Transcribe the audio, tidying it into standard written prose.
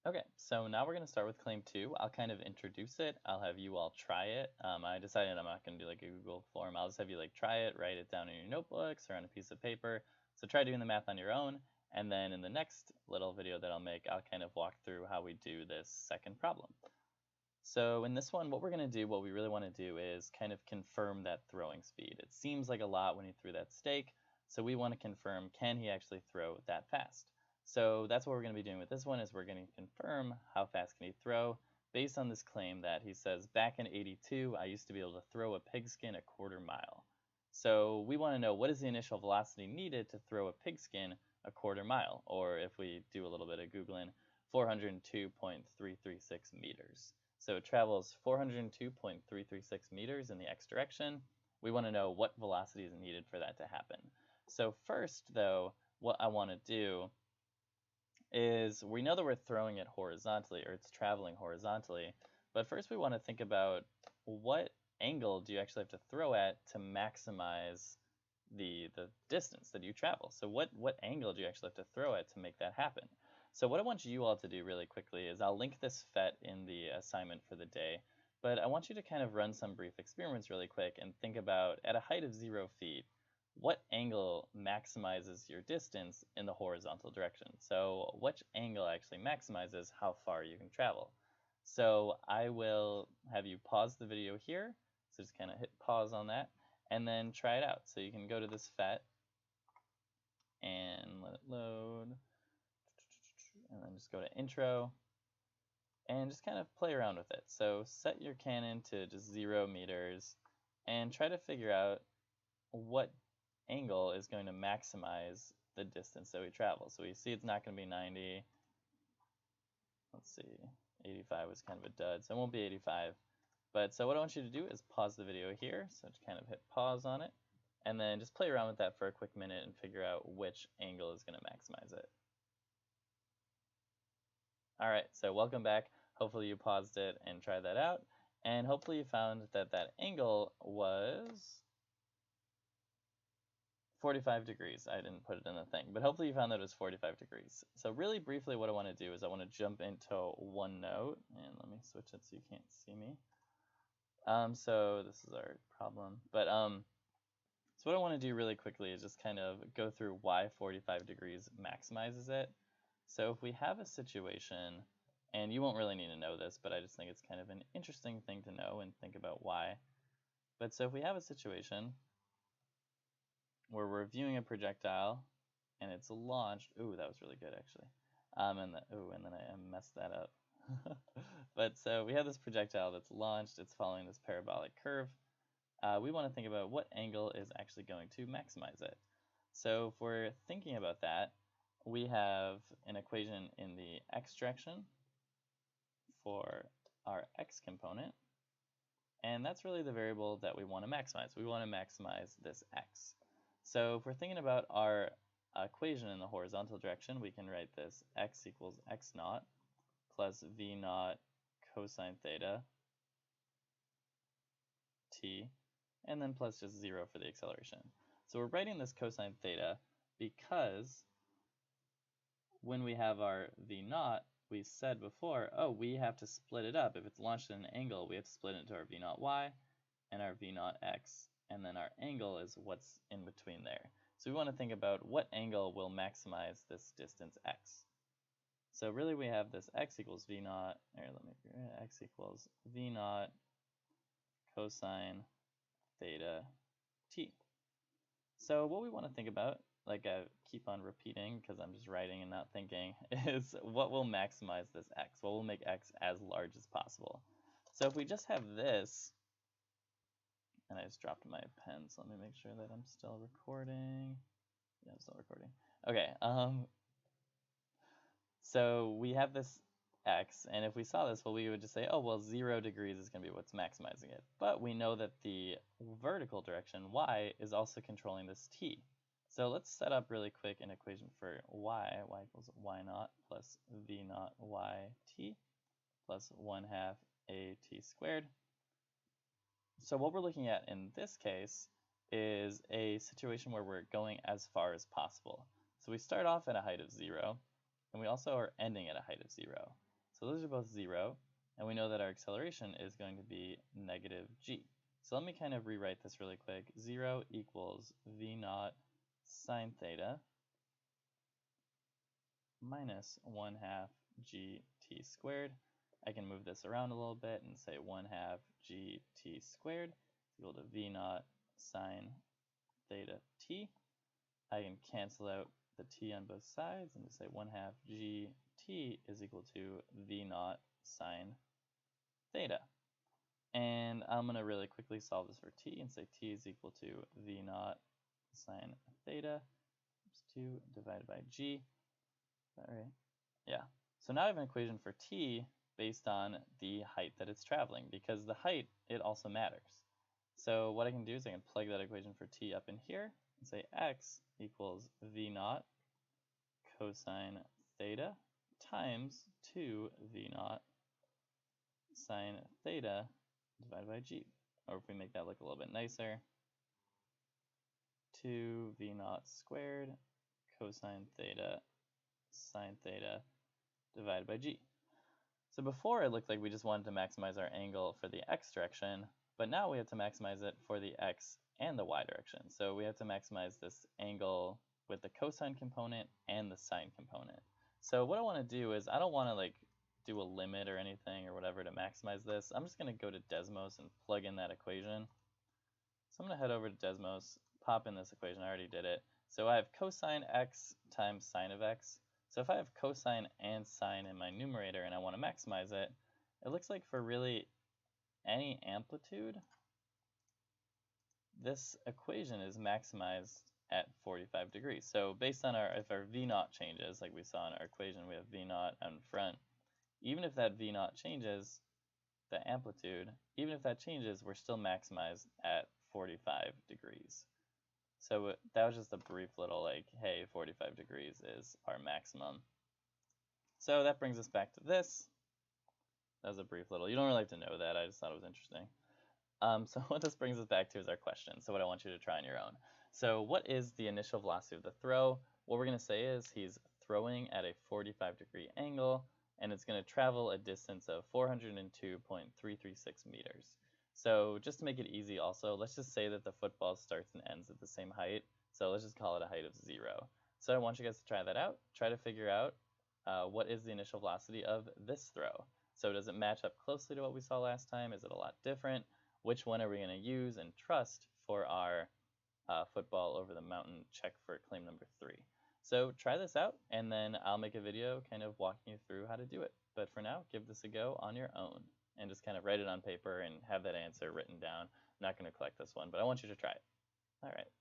Okay, so now we're going to start with claim 2. I'll kind of introduce it. I'll have you all try it. I decided I'm not going to do like a Google form. I'll just have you like try it, write it down in your notebooks or on a piece of paper. So try doing the math on your own. And then in the next little video that I'll make, I'll kind of walk through how we do this second problem. So in this one, what we're going to do, what we really want to do is kind of confirm that throwing speed. It seems like a lot when he threw that steak. So we want to confirm, can he actually throw that fast? So that's what we're going to be doing with this one is we're going to confirm how fast can he throw based on this claim that he says back in 82, I used to be able to throw a pigskin a quarter mile. So we want to know what is the initial velocity needed to throw a pigskin a quarter mile, or if we do a little bit of Googling, 402.336 meters. So it travels 402.336 meters in the x direction. We want to know what velocity is needed for that to happen. So first, though, what I want to do is we know that we're throwing it horizontally, or it's traveling horizontally, but first we want to think about what angle do you actually have to throw at to maximize the distance that you travel. So what angle do you actually have to throw at to make that happen? So what I want you all to do really quickly is I'll link this PhET in the assignment for the day, but I want you to kind of run some brief experiments really quick and think about at a height of 0 feet, what angle maximizes your distance in the horizontal direction. So which angle actually maximizes how far you can travel. So I will have you pause the video here. So just kind of hit pause on that and then try it out. So you can go to this PhET and let it load. And then just go to intro and just kind of play around with it. So set your cannon to just 0 meters and try to figure out what angle is going to maximize the distance that we travel. So we see it's not going to be 90. Let's see, 85 was kind of a dud, so it won't be 85. But so what I want you to do is pause the video here. So just kind of hit pause on it and then just play around with that for a quick minute and figure out which angle is going to maximize it. All right, so welcome back. Hopefully you paused it and tried that out. And hopefully you found that that angle was 45 degrees. I didn't put it in the thing, but hopefully you found that it was 45 degrees. So really briefly what I want to do is I want to jump into OneNote, and let me switch it so you can't see me. So this is our problem, but so what I want to do really quickly is just kind of go through why 45 degrees maximizes it. So if we have a situation, and you won't really need to know this, but I just think it's kind of an interesting thing to know and think about why. But so if we have a situation where we're viewing a projectile and it's launched, ooh, that was really good actually. And then I messed that up. But so we have this projectile that's launched, it's following this parabolic curve. We want to think about what angle is actually going to maximize it. So if we're thinking about that, we have an equation in the x direction for our x component, and that's really the variable that we want to maximize. We want to maximize this x. So if we're thinking about our equation in the horizontal direction, we can write this x equals x naught plus v naught cosine theta t, and then plus just 0 for the acceleration. So we're writing this cosine theta because when we have our v naught, we said before, oh, we have to split it up. If it's launched at an angle, we have to split it into our v naught y and our v naught x, and then our angle is what's in between there. So we want to think about what angle will maximize this distance x. So really we have this x equals v naught, or x equals v naught cosine theta t. So what we want to think about, like I keep on repeating because I'm just writing and not thinking, is what will maximize this x? What will make x as large as possible? So if we just have this, and I just dropped my pen, so let me make sure that I'm still recording. Yeah, I'm still recording. Okay, so we have this x, and if we saw this, well, we would just say, oh, well, 0 degrees is going to be what's maximizing it. But we know that the vertical direction, y, is also controlling this t. So let's set up really quick an equation for y. Y equals y naught plus v naught y t plus 1/2 a t squared. So what we're looking at in this case is a situation where we're going as far as possible. So we start off at a height of 0, and we also are ending at a height of 0. So those are both 0, and we know that our acceleration is going to be negative g. So let me kind of rewrite this really quick. 0 equals v naught sine theta minus 1/2 gt squared. I can move this around a little bit and say 1/2 gt squared is equal to v naught sine theta t. I can cancel out the t on both sides and just say 1/2 gt is equal to v naught sine theta. And I'm going to really quickly solve this for t and say t is equal to v naught sine theta times 2 divided by g. Is that right? Yeah. So now I have an equation for t based on the height that it's traveling, because the height, it also matters. So what I can do is I can plug that equation for t up in here and say x equals v naught cosine theta times 2 v naught sine theta divided by g. Or if we make that look a little bit nicer, 2 v naught squared cosine theta sine theta divided by g. So before it looked like we just wanted to maximize our angle for the x direction, but now we have to maximize it for the x and the y direction. So we have to maximize this angle with the cosine component and the sine component. So what I want to do is, I don't want to like do a limit or anything or whatever to maximize this. I'm just going to go to Desmos and plug in that equation. So I'm going to head over to Desmos, pop in this equation. I already did it. So I have cosine x times sine of x. So if I have cosine and sine in my numerator and I want to maximize it, it looks like for really any amplitude, this equation is maximized at 45 degrees. So based on if our v naught changes, like we saw in our equation, we have v naught out in front. Even if that v naught changes, the amplitude, even if that changes, we're still maximized at 45 degrees. So that was just a brief little like, hey, 45 degrees is our maximum. So that brings us back to this. That was a brief little, you don't really have to know that, I just thought it was interesting. So what this brings us back to is our question. So what I want you to try on your own. So what is the initial velocity of the throw? What we're going to say is he's throwing at a 45-degree angle, and it's going to travel a distance of 402.336 meters. So just to make it easy also, let's just say that the football starts and ends at the same height. So let's just call it a height of 0. So I want you guys to try that out. Try to figure out what is the initial velocity of this throw. So does it match up closely to what we saw last time? Is it a lot different? Which one are we going to use and trust for our football over the mountain check for claim number 3? So try this out, and then I'll make a video kind of walking you through how to do it. But for now, give this a go on your own and just kind of write it on paper and have that answer written down. I'm not going to collect this one, but I want you to try it. All right.